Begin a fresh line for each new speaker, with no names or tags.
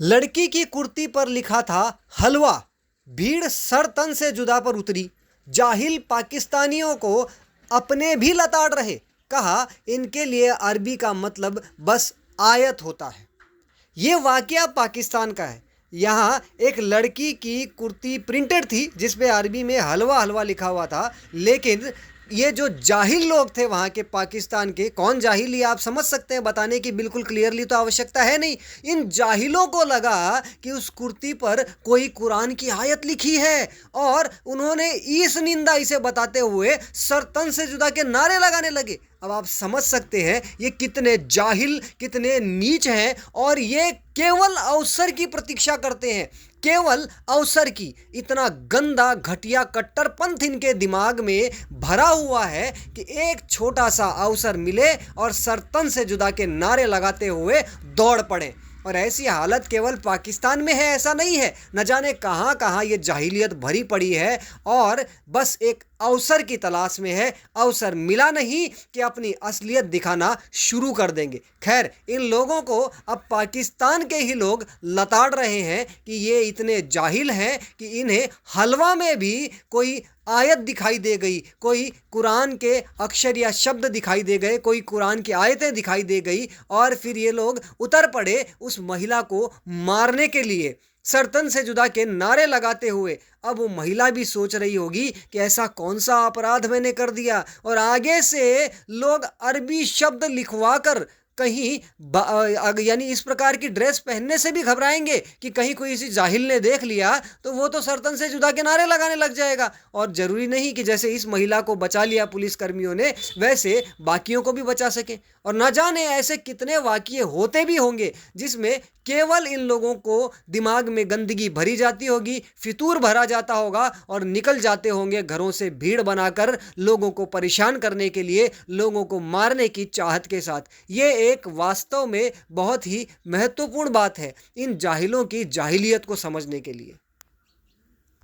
लड़की की कुर्ती पर लिखा था हलवा। भीड़ सर तन से जुदा पर उतरी। जाहिल पाकिस्तानियों को अपने भी लताड़ रहे। कहा इनके लिए अरबी का मतलब बस आयत होता है। ये वाकया पाकिस्तान का है। यहाँ एक लड़की की कुर्ती प्रिंटेड थी जिस पे अरबी में हलवा हलवा लिखा हुआ था, लेकिन ये जो जाहिल लोग थे वहाँ के पाकिस्तान के, कौन जाहिल ये आप समझ सकते हैं, बताने की बिल्कुल क्लियरली तो आवश्यकता है नहीं। इन जाहिलों को लगा कि उस कुर्ती पर कोई कुरान की आयत लिखी है और उन्होंने इस निंदा इसे बताते हुए सरतन से जुदा के नारे लगाने लगे। अब आप समझ सकते हैं ये कितने जाहिल, कितने नीच हैं और ये केवल अवसर की प्रतीक्षा करते हैं, केवल अवसर की। इतना गंदा घटिया कट्टरपंथ इनके दिमाग में भरा हुआ है कि एक छोटा सा अवसर मिले और सरतन से जुदा के नारे लगाते हुए दौड़ पड़े। और ऐसी हालत केवल पाकिस्तान में है ऐसा नहीं है, न जाने कहाँ कहाँ ये जाहिलियत भरी पड़ी है और बस एक अवसर की तलाश में है। अवसर मिला नहीं कि अपनी असलियत दिखाना शुरू कर देंगे। खैर, इन लोगों को अब पाकिस्तान के ही लोग लताड़ रहे हैं कि ये इतने जाहिल हैं कि इन्हें हलवा में भी कोई आयत दिखाई दे गई, कोई कुरान के अक्षर या शब्द दिखाई दे गए, कोई कुरान की आयतें दिखाई दे गई और फिर ये लोग उतर पड़े उस महिला को मारने के लिए, सरतन से जुदा के नारे लगाते हुए। अब वो महिला भी सोच रही होगी कि ऐसा कौन सा अपराध मैंने कर दिया, और आगे से लोग अरबी शब्द लिखवा कर कहीं यानी इस प्रकार की ड्रेस पहनने से भी घबराएंगे कि कहीं कोई इसी जाहिल ने देख लिया तो वो तो सरतन से जुदा के नारे लगाने लग जाएगा। और ज़रूरी नहीं कि जैसे इस महिला को बचा लिया पुलिस कर्मियों ने, वैसे बाकियों को भी बचा सके। और न जाने ऐसे कितने वाक़ये होते भी होंगे जिसमें केवल इन लोगों को दिमाग में गंदगी भरी जाती होगी, फितूर भरा जाता होगा और निकल जाते होंगे घरों से भीड़ बनाकर लोगों को परेशान करने के लिए, लोगों को मारने की चाहत के साथ। ये एक वास्तव में बहुत ही महत्वपूर्ण बात है इन जाहिलों की जाहिलियत को समझने के लिए।